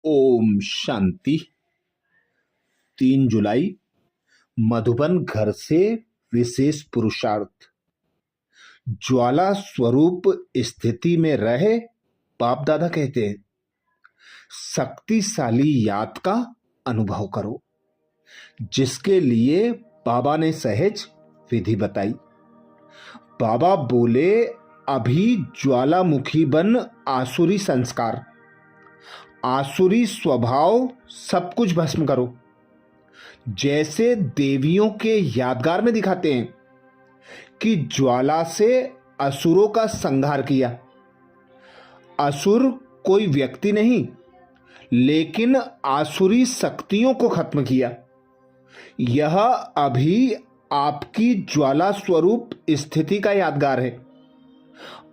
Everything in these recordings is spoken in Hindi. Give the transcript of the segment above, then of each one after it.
ओम शांति। 3 जुलाई, मधुबन घर से विशेष पुरुषार्थ। ज्वाला स्वरूप स्थिति में रहे बाप दादा कहते हैं, शक्तिशाली याद का अनुभव करो, जिसके लिए बाबा ने सहज विधि बताई। बाबा बोले, अभी ज्वालामुखी बन आसुरी संस्कार, आसुरी स्वभाव सब कुछ भस्म करो। जैसे देवियों के यादगार में दिखाते हैं कि ज्वाला से असुरों का संहार किया। असुर कोई व्यक्ति नहीं, लेकिन आसुरी शक्तियों को खत्म किया। यह अभी आपकी ज्वाला स्वरूप स्थिति का यादगार है।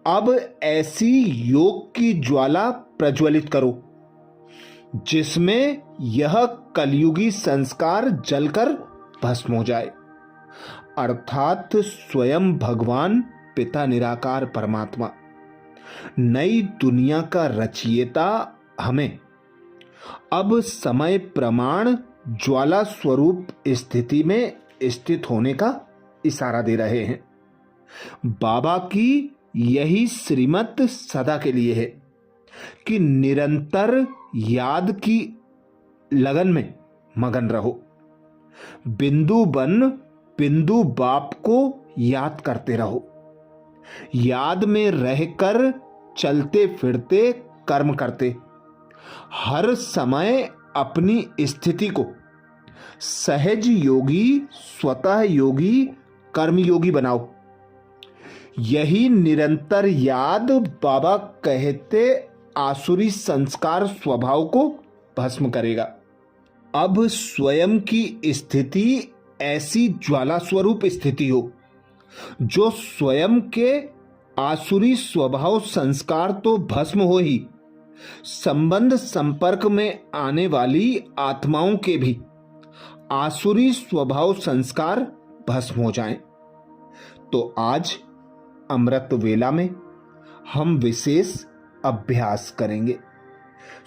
अब ऐसी योग की ज्वाला प्रज्वलित करो, जिसमें यह कलयुगी संस्कार जलकर भस्म हो जाए, अर्थात स्वयं भगवान पिता निराकार परमात्मा, नई दुनिया का रचयिता हमें अब समय प्रमाण ज्वाला स्वरूप स्थिति में स्थित होने का इशारा दे रहे हैं। बाबा की यही श्रीमत सदा के लिए है कि निरंतर याद की लगन में मगन रहो। बिंदु बन बिंदु बाप को याद करते रहो। याद में रहकर चलते फिरते कर्म करते, हर समय अपनी स्थिति को सहज योगी, स्वतः योगी, कर्मयोगी बनाओ। यही निरंतर याद बाबा कहते आसुरी संस्कार स्वभाव को भस्म करेगा। अब स्वयं की स्थिति ऐसी ज्वाला स्वरूप स्थिति हो, जो स्वयं के आसुरी स्वभाव संस्कार तो भस्म हो ही, संबंध संपर्क में आने वाली आत्माओं के भी आसुरी स्वभाव संस्कार भस्म हो जाएं। तो आज अमृत वेला में हम विशेष अभ्यास करेंगे।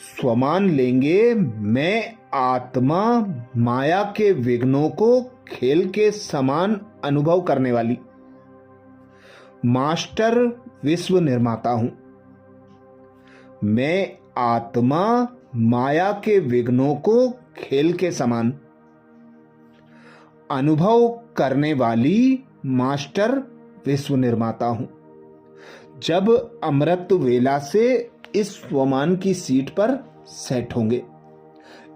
स्वमान लेंगे, मैं आत्मा माया के विघ्नों को खेल के समान अनुभव करने वाली मास्टर विश्व निर्माता हूं। मैं आत्मा माया के विघ्नों को खेल के समान अनुभव करने वाली मास्टर विश्व निर्माता हूं। जब अमृत वेला से इस स्वमान की सीट पर सेट होंगे,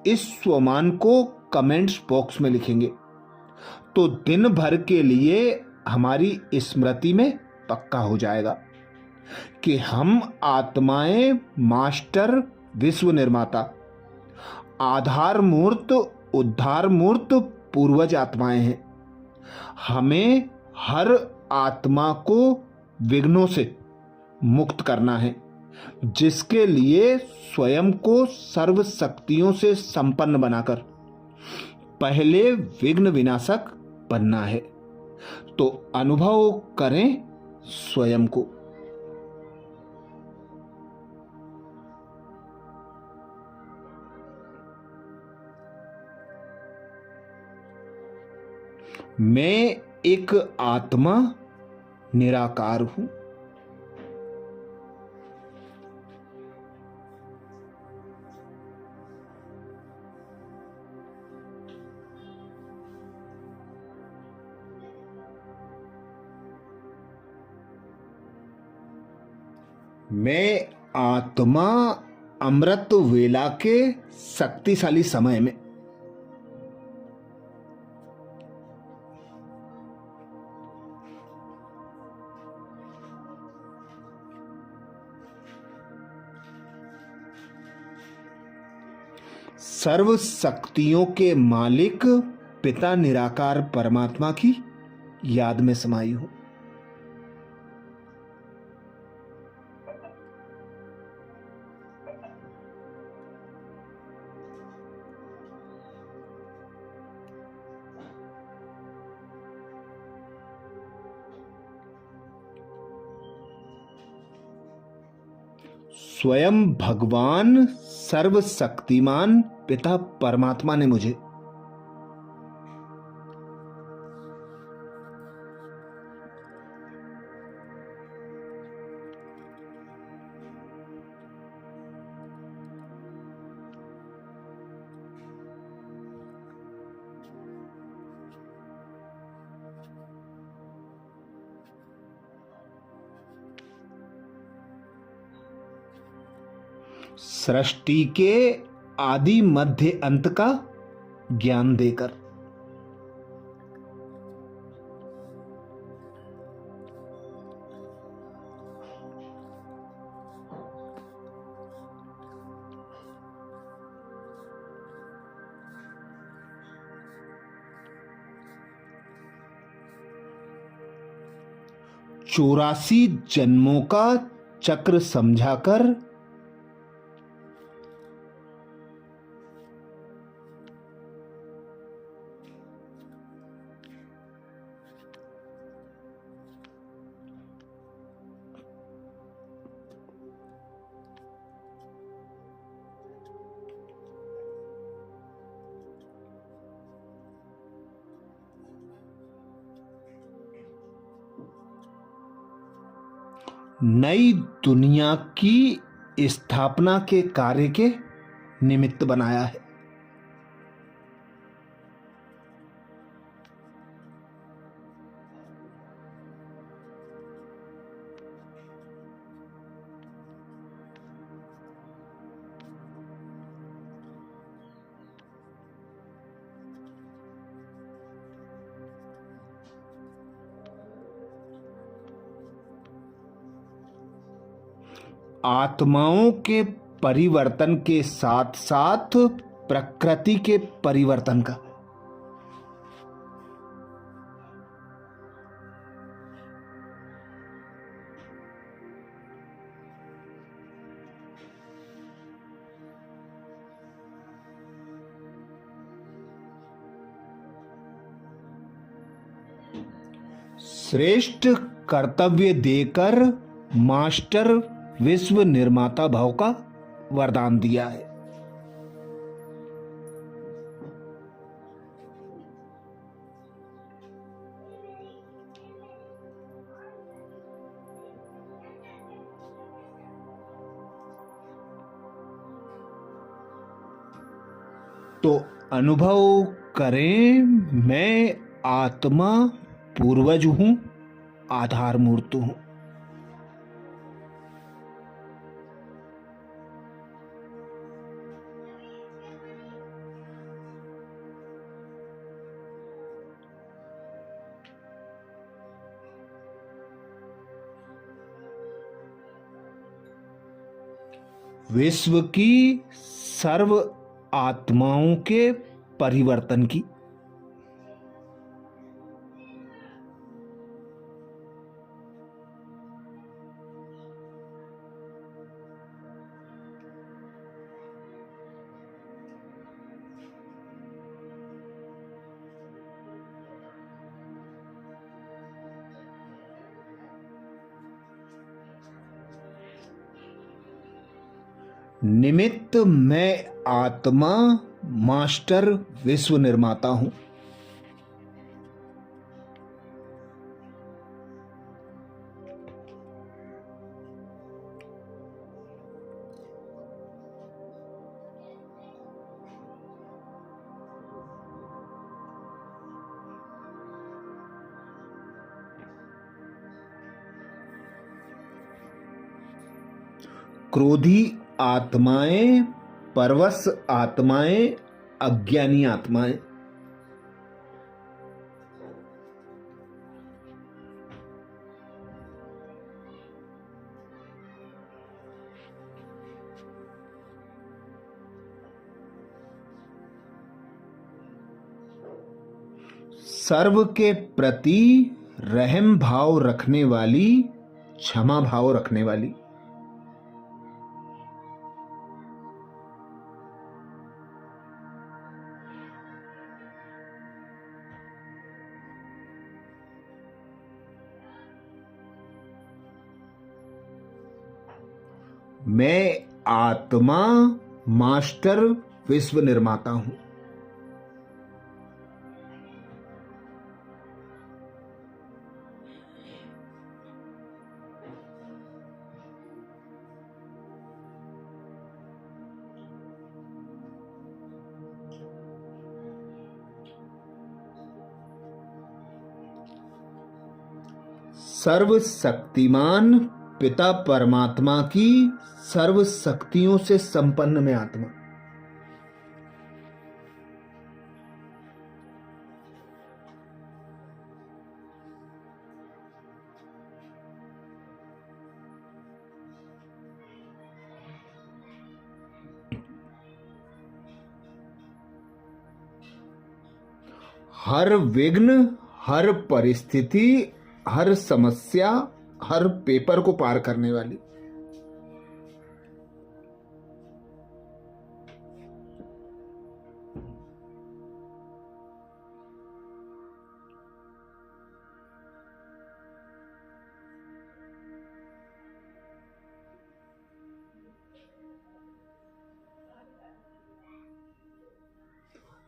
इस स्वमान को कमेंट्स बॉक्स में लिखेंगे, तो दिन भर के लिए हमारी स्मृति में पक्का हो जाएगा कि हम आत्माएं मास्टर विश्व निर्माता, आधार मूर्त, उद्धार मूर्त पूर्वज आत्माएं हैं। हमें हर आत्मा को विघ्नों से मुक्त करना है, जिसके लिए स्वयं को सर्व शक्तियों से संपन्न बनाकर पहले विघ्न विनाशक बनना है। तो अनुभव करें स्वयं को। मैं एक आत्मा निराकार हूं। मैं आत्मा अमृत वेला के शक्तिशाली समय में सर्व शक्तियों के मालिक पिता निराकार परमात्मा की याद में समाई हूं। स्वयं भगवान सर्वशक्तिमान पिता परमात्मा ने मुझे सृष्टि के आदि मध्य अंत का ज्ञान देकर चौरासी जन्मों का चक्र समझाकर नई दुनिया की स्थापना के कार्य के निमित्त बनाया है। आत्माओं के परिवर्तन के साथ साथ प्रकृति के परिवर्तन का श्रेष्ठ कर्तव्य देकर मास्टर विश्व निर्माता भाव का वरदान दिया है। तो अनुभव करें, मैं आत्मा पूर्वज हूं, आधार मूर्त हूं। विश्व की सर्व आत्माओं के परिवर्तन की निमित्त मैं आत्मा मास्टर विश्व निर्माता हूं। क्रोधी आत्माएं, परवश आत्माएं, अज्ञानी आत्माएं, सर्व के प्रति रहम भाव रखने वाली, क्षमा भाव रखने वाली, मैं आत्मा मास्टर विश्व निर्माता हूं। सर्वशक्तिमान पिता परमात्मा की सर्व शक्तियों से संपन्न मैं आत्मा। हर विघ्न, हर परिस्थिति, हर समस्या, हर पेपर को पार करने वाली।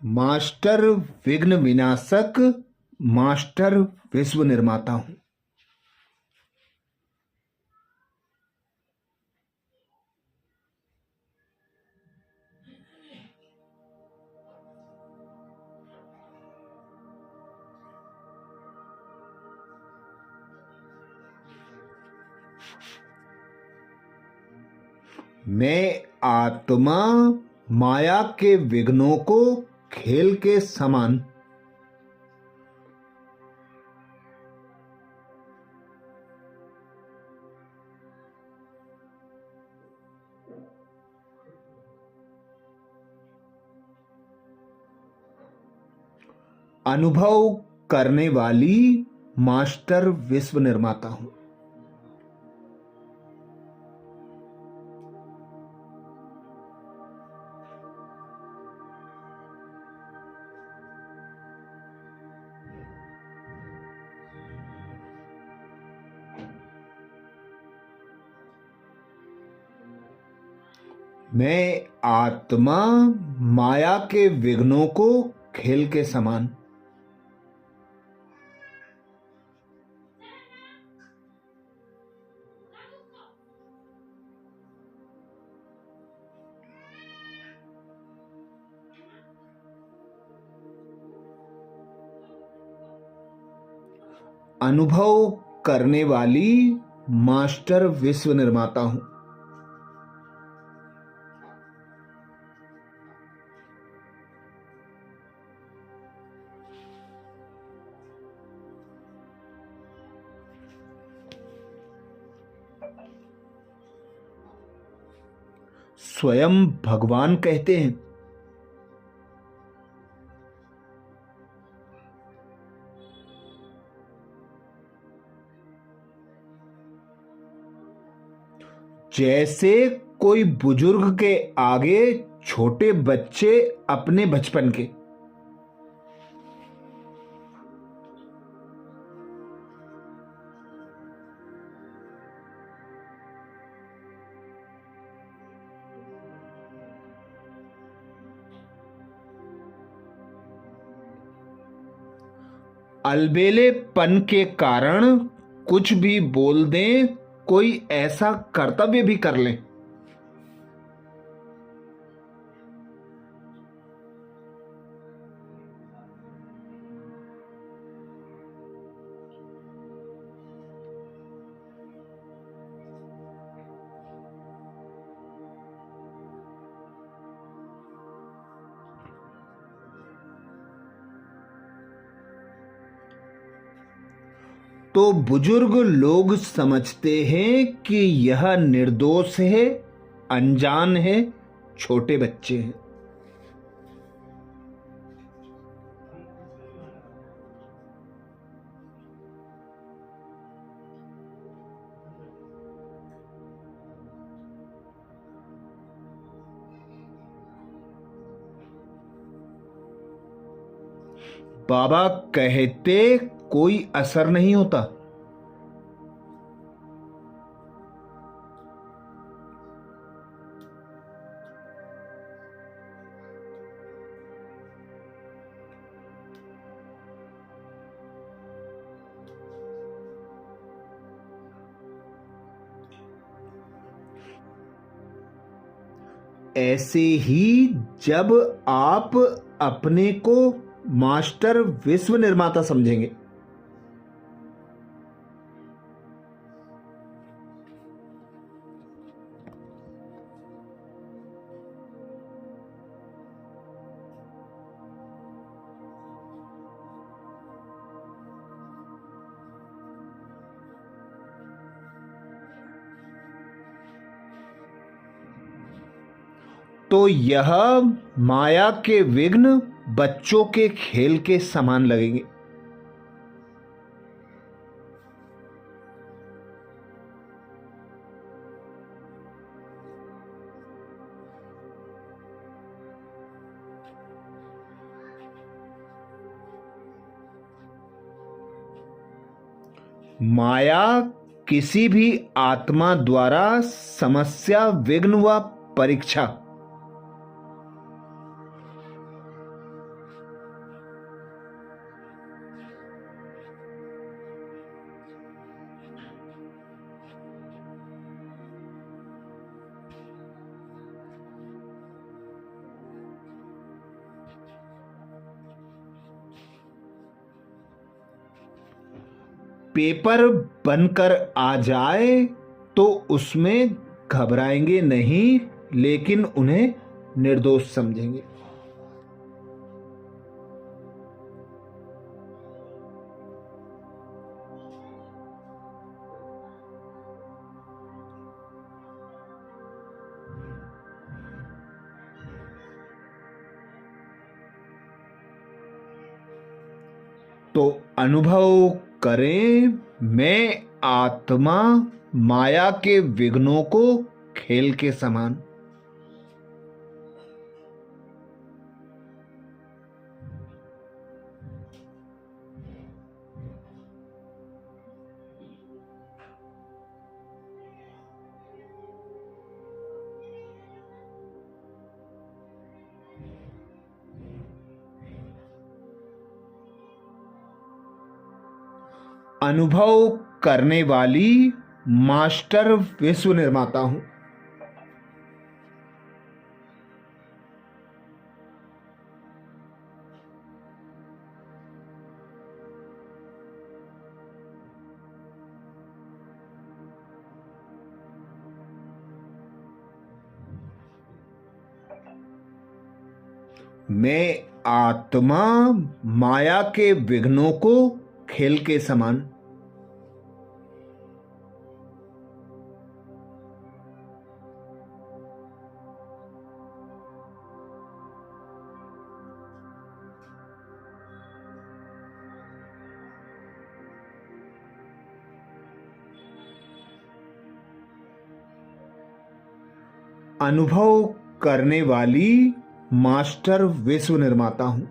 मास्टर विघ्न विनाशक, मास्टर विश्व निर्माता हूं। मैं आत्मा माया के विघ्नों को खेल के समान। अनुभव करने वाली मास्टर विश्व निर्माता हूं। मैं आत्मा माया के विघ्नों को खेल के समान। अनुभव करने वाली मास्टर विश्व निर्माता हूं। स्वयं भगवान कहते हैं, जैसे कोई बुजुर्ग के आगे छोटे बच्चे अपने बचपन के। अलबेलेपन के कारण कुछ भी बोल दें, कोई ऐसा कर्तव्य भी कर लें, तो बुजुर्ग लोग समझते हैं कि यह निर्दोष है, अनजान है, छोटे बच्चे हैं। बाबा कहते कोई असर नहीं होता। ऐसे ही जब आप अपने को मास्टर विश्व निर्माता समझेंगे, तो यह माया के विघ्न बच्चों के खेल के समान लगेंगे। माया किसी भी आत्मा द्वारा समस्या, विघ्न व परीक्षा पेपर बनकर आ जाए तो उसमें घबराएंगे नहीं, लेकिन उन्हें निर्दोष समझेंगे। तो अनुभव करें, मैं आत्मा माया के विघ्नों को खेल के समान। अनुभव करने वाली मास्टर विश्व निर्माता हूं। मैं आत्मा माया के विघ्नों को खेल के समान। अनुभव करने वाली मास्टर विश्व निर्माता हूं।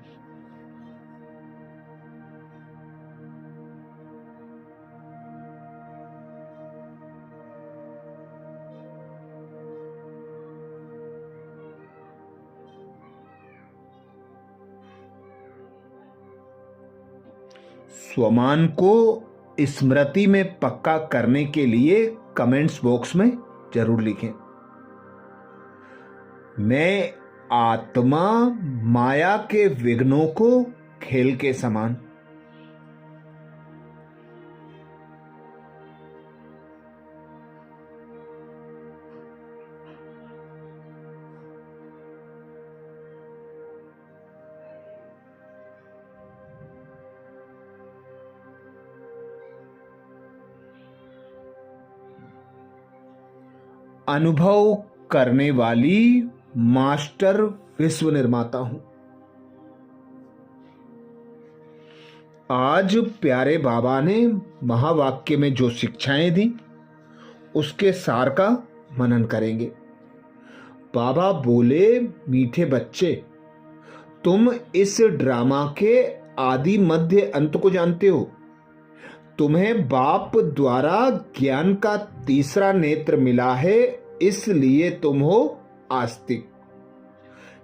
स्वमान को स्मृति में पक्का करने के लिए कमेंट्स बॉक्स में जरूर लिखें। मैं आत्मा माया के विघ्नों को खेल के समान। अनुभव करने वाली मास्टर विश्व निर्माता हूं। आज प्यारे बाबा ने महावाक्य में जो शिक्षाएं दी उसके सार का मनन करेंगे। बाबा बोले, मीठे बच्चे, तुम इस ड्रामा के आदि मध्य अंत को जानते हो। तुम्हें बाप द्वारा ज्ञान का तीसरा नेत्र मिला है, इसलिए तुम हो आस्तिक।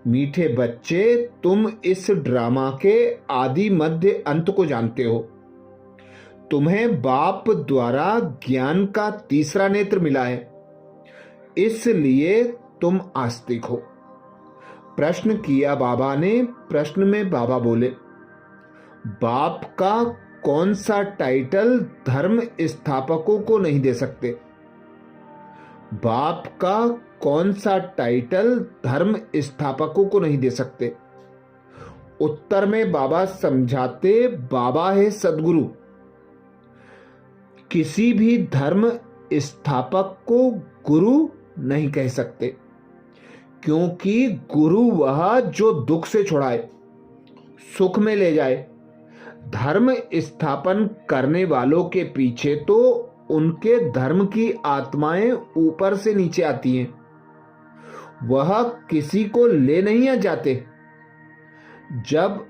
मीठे बच्चे, तुम इस ड्रामा के आदि मध्य अंत को जानते हो। तुम्हें बाप द्वारा ज्ञान का तीसरा नेत्र मिला है, इसलिए तुम आस्तिक हो। प्रश्न किया बाबा ने। प्रश्न में बाबा बोले, बाप का कौन सा टाइटल धर्म स्थापकों को नहीं दे सकते? बाप का कौन सा टाइटल धर्म स्थापकों को नहीं दे सकते? उत्तर में बाबा समझाते, बाबा है सद्गुरु। किसी भी धर्म स्थापक को गुरु नहीं कह सकते, क्योंकि गुरु वह जो दुख से छुड़ाए, सुख में ले जाए। धर्म स्थापन करने वालों के पीछे तो उनके धर्म की आत्माएं ऊपर से नीचे आती हैं, वह किसी को ले नहीं जाते। जब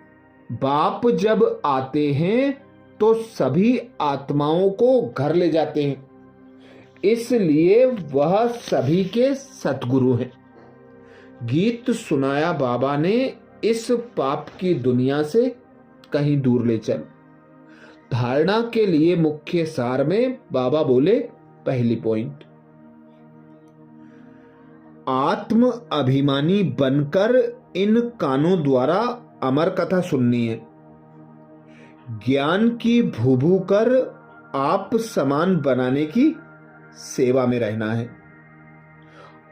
आते हैं तो सभी आत्माओं को घर ले जाते हैं, इसलिए वह सभी के सतगुरु हैं। गीत सुनाया बाबा ने, इस पाप की दुनिया से कहीं दूर ले चल। धारणा के लिए मुख्य सार में बाबा बोले, पहली पॉइंट, आत्म अभिमानी बनकर इन कानों द्वारा अमर कथा सुननी है। ज्ञान की भूभू कर आप समान बनाने की सेवा में रहना है।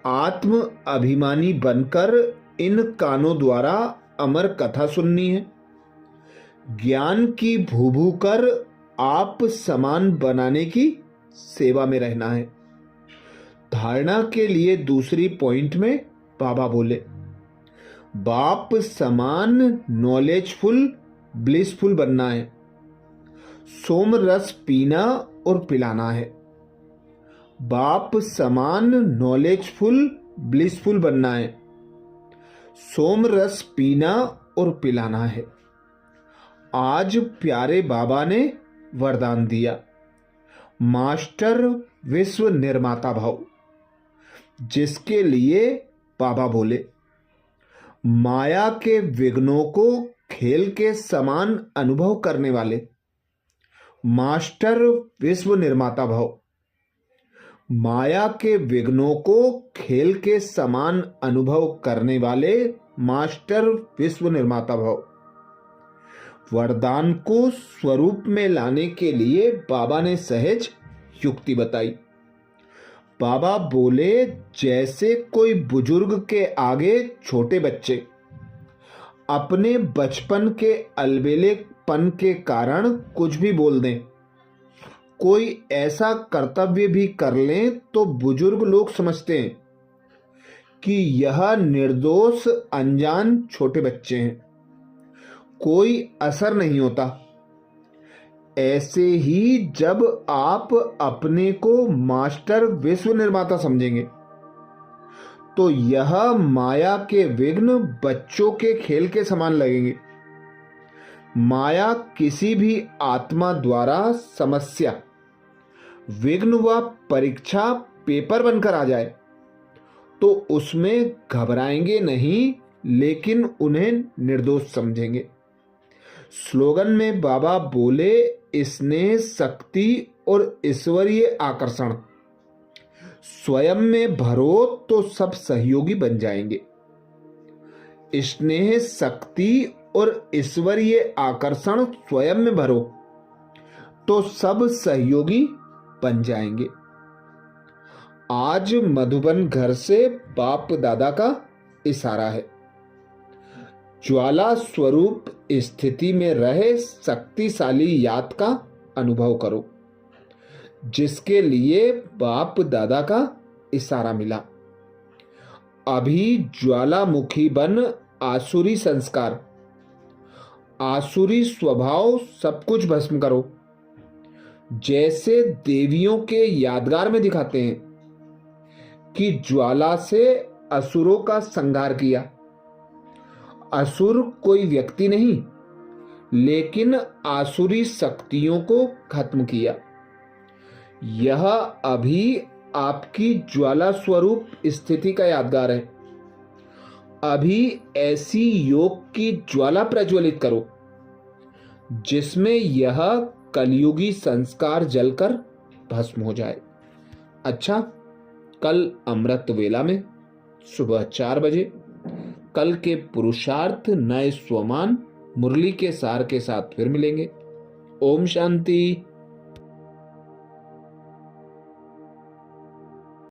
आत्म अभिमानी बनकर इन कानों द्वारा अमर कथा सुननी है। ज्ञान की भूभू कर आप समान बनाने की सेवा में रहना है। धारणा के लिए दूसरी पॉइंट में बाबा बोले, बाप समान नॉलेजफुल ब्लिसफुल बनना है। सोम रस पीना और पिलाना है। बाप समान नॉलेजफुल ब्लिसफुल बनना है। सोम रस पीना और पिलाना है। आज प्यारे बाबा ने वरदान दिया, मास्टर विश्व निर्माता भाव, जिसके लिए बाबा बोले, माया के विघ्नों को खेल के समान अनुभव करने वाले मास्टर विश्व निर्माता भाव। माया के विघ्नों को खेल के समान अनुभव करने वाले मास्टर विश्व निर्माता भाव। वरदान को स्वरूप में लाने के लिए बाबा ने सहज युक्ति बताई। बाबा बोले, जैसे कोई बुजुर्ग के आगे छोटे बच्चे अपने बचपन के अलबेलेपन के कारण कुछ भी बोल दें, कोई ऐसा कर्तव्य भी कर लें, तो बुजुर्ग लोग समझते हैं कि यह निर्दोष अनजान छोटे बच्चे हैं, कोई असर नहीं होता। ऐसे ही जब आप अपने को मास्टर विश्व निर्माता समझेंगे, तो यह माया के विघ्न बच्चों के खेल के समान लगेंगे। माया किसी भी आत्मा द्वारा समस्या, विघ्न व परीक्षा पेपर बनकर आ जाए तो उसमें घबराएंगे नहीं, लेकिन उन्हें निर्दोष समझेंगे। स्लोगन में बाबा बोले, स्नेह, शक्ति और ईश्वरीय आकर्षण स्वयं में भरो तो सब सहयोगी बन जाएंगे। स्नेह, शक्ति और ईश्वरीय आकर्षण स्वयं में भरो तो सब सहयोगी बन जाएंगे। आज मधुबन घर से बाप दादा का इशारा है, ज्वाला स्वरूप स्थिति में रहे शक्तिशाली याद का अनुभव करो, जिसके लिए बाप दादा का इशारा मिला। अभी ज्वालामुखी बन आसुरी संस्कार, आसुरी स्वभाव सब कुछ भस्म करो, जैसे देवियों के यादगार में दिखाते हैं कि ज्वाला से असुरों का संहार किया। असुर कोई व्यक्ति नहीं, लेकिन आसुरी शक्तियों को खत्म किया। यह अभी आपकी ज्वाला स्वरूप स्थिति का यादगार है। अभी ऐसी योग की ज्वाला प्रज्वलित करो जिसमें यह कलयुगी संस्कार जलकर भस्म हो जाए। अच्छा, कल अमृत वेला में सुबह 4 बजे कल के पुरुषार्थ नए स्वमान मुरली के सार के साथ फिर मिलेंगे। ओम शांति।